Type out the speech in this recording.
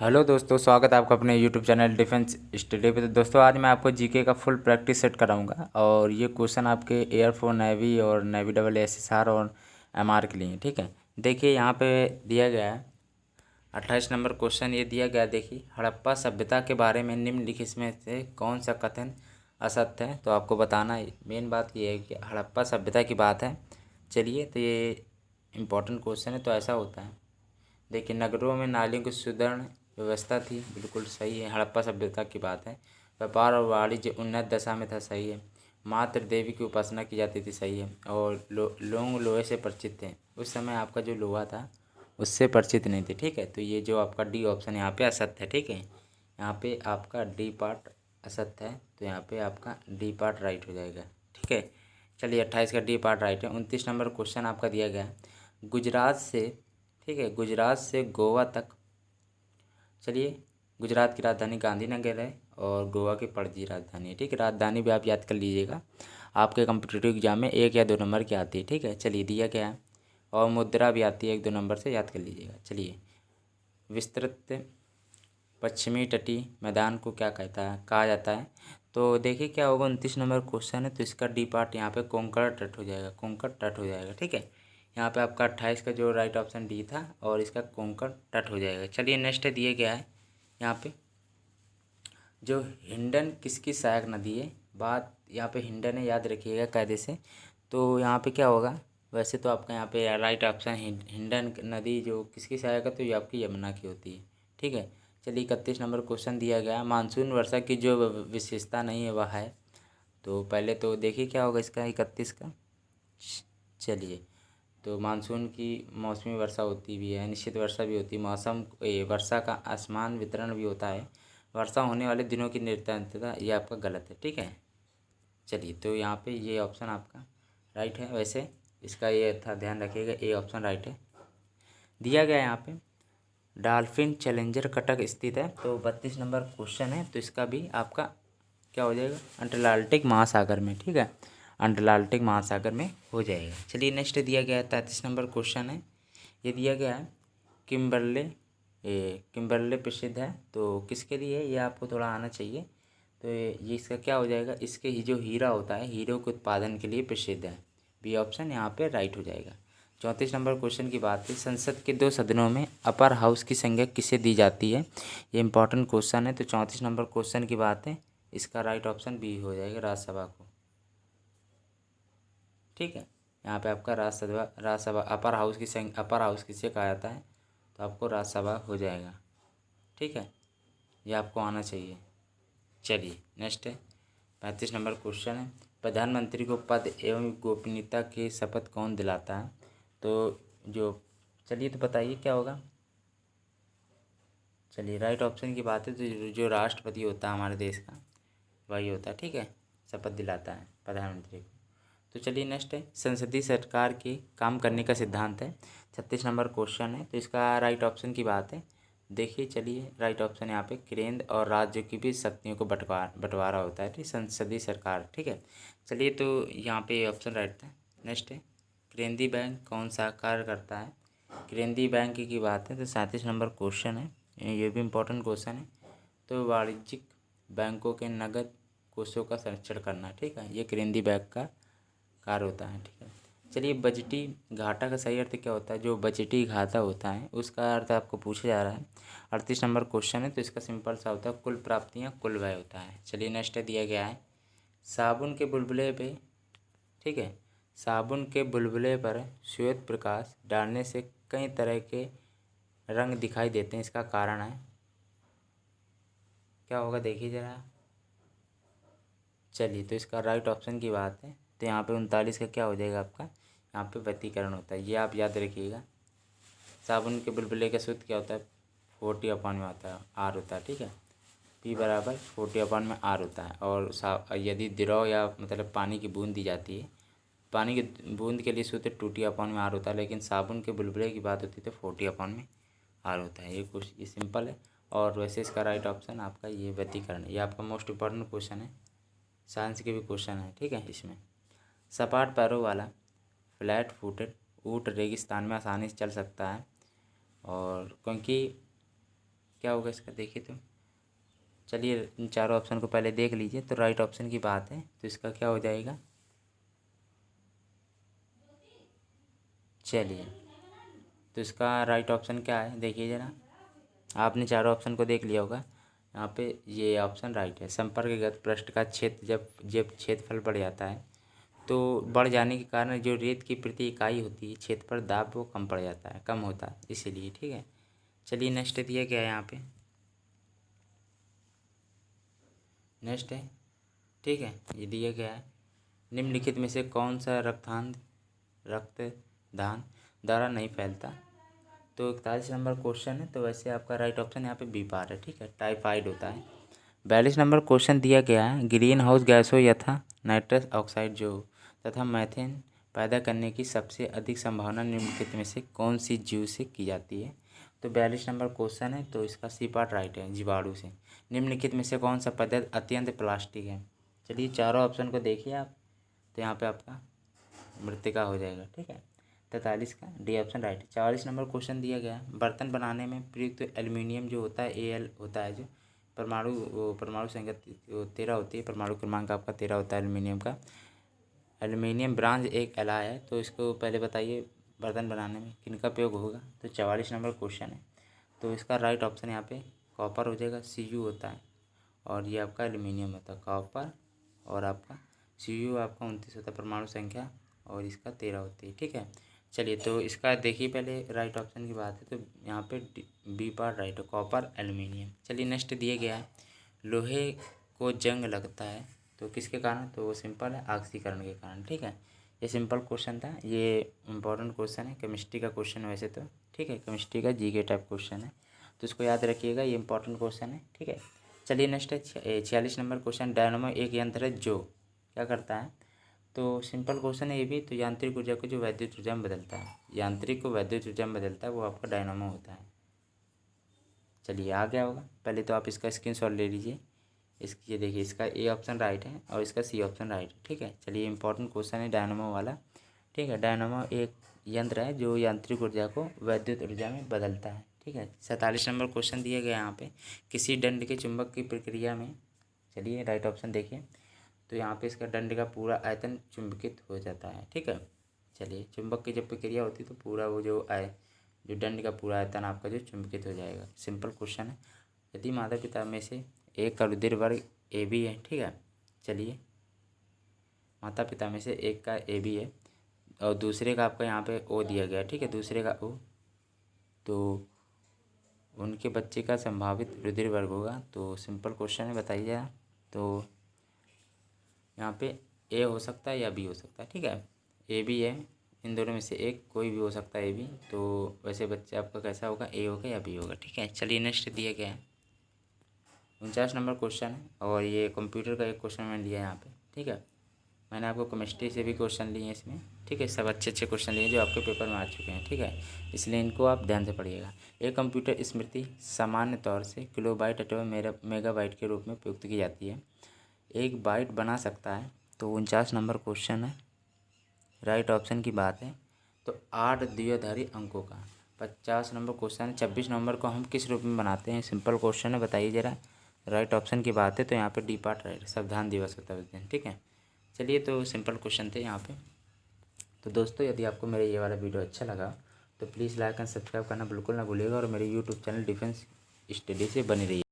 Hello दोस्तों, स्वागत है आपका अपने यूट्यूब चैनल डिफेंस स्टडी पे। तो दोस्तों, आज मैं आपको जीके का फुल प्रैक्टिस सेट कराऊंगा और ये क्वेश्चन आपके एयरफोर्स नेवी और नेवी डबल एसएसआर और एमआर के लिए। ठीक है, देखिए यहाँ पे दिया गया है 28 नंबर क्वेश्चन ये दिया गया। देखिए, हड़प्पा सभ्यता के बारे में निम्नलिखित में से कौन सा कथन असत्य है। तो आपको बताना है, मेन बात ये है कि हड़प्पा सभ्यता की बात है। चलिए, तो ये इम्पोर्टेंट क्वेश्चन है। तो ऐसा होता है, देखिए, नगरों में नालियों की सुदृढ़ व्यवस्था थी, बिल्कुल सही है, हड़प्पा सभ्यता की बात है। व्यापार और वाणिज्य उन्नत दशा में था, सही है। मात्र देवी की उपासना की जाती थी, सही है। और लोग लोहे से परिचित थे, उस समय आपका जो लोहा था उससे परिचित नहीं थे। ठीक है, तो ये जो आपका डी ऑप्शन यहाँ पे असत्य है। ठीक है, यहाँ पे आपका डी पार्ट असत्य है, तो यहाँ पे आपका डी पार्ट राइट हो जाएगा। ठीक है, चलिए 28 का डी पार्ट राइट है। 29 नंबर क्वेश्चन आपका दिया गया है, गुजरात से, ठीक है, गुजरात से गोवा तक। चलिए, गुजरात की राजधानी गांधीनगर है और गोवा की पणजी राजधानी है। ठीक है, राजधानी भी आप याद कर लीजिएगा, आपके कम्पिटिटिव एग्जाम में 1 या 2 नंबर की आती है। ठीक है, चलिए, दिया गया है। और मुद्रा भी आती है 1-2 नंबर से, याद कर लीजिएगा। चलिए, विस्तृत पश्चिमी तटीय मैदान को क्या कहा जाता है। तो देखिए क्या होगा, 29 नंबर क्वेश्चन है, तो इसका डी पार्ट यहाँ पे कोंकण तट हो जाएगा, कोंकण तट हो जाएगा। ठीक है, यहाँ पे आपका 28 का जो राइट ऑप्शन डी था और इसका कोंकण तट हो जाएगा। चलिए, नेक्स्ट दिए गया है यहाँ पे, जो हिंडन किसकी सहायक नदी है। बात यहाँ पे हिंडन है, याद रखिएगा कायदे से। तो यहाँ पे क्या होगा, वैसे तो आपका यहाँ पे राइट ऑप्शन हिंडन नदी जो किसकी सहायक है, तो ये आपकी यमुना की होती है। ठीक है, चलिए 31 नंबर क्वेश्चन दिया गया, मानसून वर्षा की जो विशेषता नहीं है वह है। तो पहले तो देखिए क्या होगा इसका 31 का। चलिए, तो मानसून की मौसमी वर्षा होती भी है, निश्चित वर्षा भी होती है, वर्षा का असमान वितरण भी होता है, वर्षा होने वाले दिनों की निरंतरता, ये आपका गलत है। ठीक है, चलिए, तो यहाँ पे ये ऑप्शन आपका राइट है। वैसे इसका ये था, ध्यान रखिएगा, ए ऑप्शन राइट है। दिया गया यहाँ पे, डॉल्फिन चैलेंजर कटक स्थित है। तो 32 नंबर क्वेश्चन है, तो इसका भी आपका क्या हो जाएगा, अंटार्कटिक महासागर में। ठीक है, अंटार्कटिक महासागर में हो जाएगा। चलिए, नेक्स्ट दिया गया है 33 नंबर क्वेश्चन है, ये दिया गया है, किम्बरले, ये किम्बरले प्रसिद्ध है, तो किसके लिए है, ये आपको थोड़ा आना चाहिए। तो ये इसका क्या हो जाएगा, इसके ही जो हीरा होता है, हीरो के उत्पादन के लिए प्रसिद्ध है। बी ऑप्शन यहाँ पे राइट हो जाएगा। 34 नंबर क्वेश्चन की बात है, संसद के 2 सदनों में अपर हाउस की संज्ञा किसे दी जाती है। ये इंपॉर्टेंट क्वेश्चन है। तो 34 नंबर क्वेश्चन की बात है, इसका राइट ऑप्शन बी हो जाएगा, राज्यसभा को। ठीक है, यहाँ पे आपका राज्यसभा अपर हाउस की संख्या, अपर हाउस किसे कहा जाता है, तो आपको राज्यसभा हो जाएगा। ठीक है, ये आपको आना चाहिए। चलिए, नेक्स्ट है 35 नंबर क्वेश्चन है, प्रधानमंत्री को पद एवं गोपनीयता की शपथ कौन दिलाता है। तो जो, चलिए, तो बताइए क्या होगा। चलिए, राइट ऑप्शन की बात है, तो जो राष्ट्रपति होता है हमारे देश का, वही होता है। ठीक है, शपथ दिलाता है प्रधानमंत्री को। तो चलिए, नेक्स्ट है, संसदीय सरकार की काम करने का सिद्धांत है। 36 नंबर क्वेश्चन है, तो इसका राइट ऑप्शन की बात है। देखिए, चलिए, राइट ऑप्शन यहाँ पे केंद्र और राज्य की भी शक्तियों को बंटवारा होता है। ठीक, संसदीय सरकार। ठीक है, चलिए, तो यहाँ पे ऑप्शन राइट था। नेक्स्ट है, केंद्रीय बैंक कौन सा कार्य करता है। केंद्रीय बैंक की बात है, तो 37 नंबर क्वेश्चन है, ये भी इम्पोर्टेंट क्वेश्चन है। तो वाणिज्यिक बैंकों के नगद कोषों का संरक्षण करना। ठीक है, ये केंद्रीय बैंक का कार्य होता है। ठीक है, चलिए, बजटी घाटा का सही अर्थ क्या होता है। जो बजटी घाटा होता है उसका अर्थ आपको पूछा जा रहा है। 38 नंबर क्वेश्चन है, तो इसका सिंपल सा होता है, कुल प्राप्तियाँ कुल व्यय होता है। चलिए, नेक्स्ट दिया गया है, साबुन के बुलबुले पे, ठीक है, साबुन के बुलबुले पर श्वेत प्रकाश डालने से कई तरह के रंग दिखाई देते हैं, इसका कारण है क्या होगा, देखिए ज़रा। चलिए, तो इसका राइट ऑप्शन की बात है, तो यहाँ पे 39 का क्या हो जाएगा आपका, यहाँ पे व्यतिकरण होता है, ये आप याद रखिएगा। साबुन के बुलबुले का सूत्र क्या होता है, 40/में आता है, आर होता है। ठीक है, पी बराबर 40/r होता है। और यदि द्रव या मतलब पानी की बूंद दी जाती है, पानी की बूंद के लिए सूत्र 2t/r होता है, लेकिन साबुन के बुलबुले की बात होती है तो 40/r होता है। ये सिंपल है। और वैसे इसका राइट ऑप्शन आपका ये व्यतिकरण है। ये आपका मोस्ट इम्पॉर्टेंट क्वेश्चन है, साइंस के भी क्वेश्चन है। ठीक है, इसमें सपाट पैरों वाला फ्लैट फुटेड ऊँट रेगिस्तान में आसानी से चल सकता है, और क्योंकि क्या होगा इसका देखिए। तो चलिए इन चारों ऑप्शन को पहले देख लीजिए। तो राइट ऑप्शन की बात है तो इसका क्या हो जाएगा, चलिए तो इसका राइट ऑप्शन क्या है देखिए ज़रा। आपने चारों ऑप्शन को देख लिया होगा। यहाँ पे ये ऑप्शन राइट है। संपर्कगत पृष्ठ का क्षेत्र जब जब क्षेत्रफल बढ़ जाता है तो बढ़ जाने के कारण जो रेत की प्रति इकाई होती है क्षेत्र पर दाब वो कम पड़ जाता है, कम होता है इसीलिए। ठीक है, चलिए नेक्स्ट दिया क्या है यहाँ पे, नेक्स्ट है, ठीक है, ये दिया गया है निम्नलिखित में से कौन सा रक्तदान द्वारा नहीं फैलता। तो 41 नंबर क्वेश्चन है। तो वैसे आपका राइट ऑप्शन यहाँ पे बी पार है। ठीक है, टाइफाइड होता है। 42 नंबर क्वेश्चन दिया गया है ग्रीन हाउस गैसों यथा नाइट्रस ऑक्साइड जो तथा मैथेन पैदा करने की सबसे अधिक संभावना निम्नलिखित में से कौन सी जीव से की जाती है। तो 42 नंबर क्वेश्चन है। तो इसका सी पार्ट राइट है, जीवाणु से। निम्नलिखित में से कौन सा पदार्थ अत्यंत प्लास्टिक है। चलिए चारों ऑप्शन को देखिए आप। तो यहाँ पे आपका मृतिका हो जाएगा। ठीक है, 43 का डी ऑप्शन राइट है। 44 नंबर क्वेश्चन दिया गया है बर्तन बनाने में प्रयुक्त एल्यूमिनियम जो होता है Al होता है, जो परमाणु संख्या 13 होती है, परमाणु क्रमांक आपका 13 होता है एल्यूमिनियम का। एल्यूमिनियम ब्रांज एक एलॉय है। तो इसको पहले बताइए बर्तन बनाने में किनका प्रयोग होगा। तो 44 नंबर क्वेश्चन है। तो इसका राइट ऑप्शन यहाँ पे कॉपर हो जाएगा, Cu होता है। और ये आपका एल्यूमिनियम होता है, कॉपर। और आपका Cu आपका 29 होता है परमाणु संख्या, और इसका 13 होती है। ठीक है, चलिए तो इसका देखिए पहले राइट ऑप्शन की बात है। तो यहाँ पे बी पार्ट राइट है, कॉपर एल्यूमिनियम। चलिए नेक्स्ट दिया गया है लोहे को जंग लगता है तो किसके कारण। तो वो सिंपल है, ऑक्सीकरण के कारण। ठीक है, ये सिंपल क्वेश्चन था, ये इंपॉर्टेंट क्वेश्चन है, केमिस्ट्री का क्वेश्चन वैसे तो। ठीक है, केमिस्ट्री का जीके टाइप क्वेश्चन है, तो इसको याद रखिएगा, ये इंपॉर्टेंट क्वेश्चन है। ठीक है, चलिए नेक्स्ट है 46 नंबर क्वेश्चन डायनामो एक यंत्र है जो क्या करता है। तो सिंपल क्वेश्चन है ये भी। तो यांत्रिक ऊर्जा को जो वैद्युत ऊर्जा में बदलता है, यांत्रिक को वैद्युत ऊर्जा में बदलता है, वो आपका डायनामो होता है। चलिए आ गया होगा। पहले तो आप इसका स्क्रीनशॉट ले लीजिए। इसकी ये देखिए, इसका ए ऑप्शन राइट है और इसका सी ऑप्शन राइट है। ठीक है, चलिए इंपॉर्टेंट क्वेश्चन है डायनामो वाला। ठीक है, डायनामो एक यंत्र है जो यांत्रिक ऊर्जा को वैद्युत ऊर्जा में बदलता है। ठीक है, 47 नंबर क्वेश्चन दिया गया यहाँ पे किसी दंड के चुंबक की प्रक्रिया में। चलिए राइट ऑप्शन देखिए। तो यहाँ पे इसका दंड का पूरा आयतन चुंबकित हो जाता है। ठीक है, चलिए चुंबक की जब प्रक्रिया होती है तो पूरा वो जो दंड का पूरा आयतन आपका जो चुंबकित हो जाएगा। सिंपल क्वेश्चन है। यदि माता पिता में से एक का रुधिर वर्ग ए बी है। ठीक है, चलिए माता पिता में से एक का ए बी है और दूसरे का आपका यहाँ पे ओ दिया गया है। ठीक है, दूसरे का ओ, तो उनके बच्चे का संभावित रुधिर वर्ग होगा। तो सिंपल क्वेश्चन है, बताइए जरा। तो यहाँ पे ए हो सकता है या बी हो सकता है। ठीक है, ए बी है, इन दोनों में से एक कोई भी हो सकता है ए बी। तो वैसे बच्चे आपका कैसा होगा, ए होगा या बी होगा। ठीक है, चलिए नेक्स्ट दिया गया है 49 नंबर क्वेश्चन है और ये कंप्यूटर का एक क्वेश्चन मैंने लिया है यहाँ पे। ठीक है, मैंने आपको केमिस्ट्री से भी क्वेश्चन लिए हैं इसमें। ठीक है, सब अच्छे अच्छे क्वेश्चन लिए जो आपके पेपर में आ चुके हैं। ठीक है, इसलिए इनको आप ध्यान से पढ़िएगा। एक कंप्यूटर स्मृति सामान्य तौर से किलोबाइट अथवा मेगाबाइट के रूप में प्रयुक्त की जाती है, एक बाइट बना सकता है। तो 49 नंबर क्वेश्चन है, राइट ऑप्शन की बात है। तो 8 द्विआधारी अंकों का 50 नंबर क्वेश्चन है। 26 नंबर को हम किस रूप में बनाते हैं, सिंपल क्वेश्चन है, बताइए ज़रा। राइट ऑप्शन की बात है तो यहाँ पे डी पार्ट राइट, संविधान दिवस होता है उस दिन। ठीक है, चलिए तो सिंपल क्वेश्चन थे यहाँ पे। तो दोस्तों यदि आपको मेरा ये वाला वीडियो अच्छा लगा तो प्लीज़ लाइक एंड सब्सक्राइब करना बिल्कुल ना भूलिएगा और मेरे यूट्यूब चैनल डिफेंस स्टडी से बने रहिए।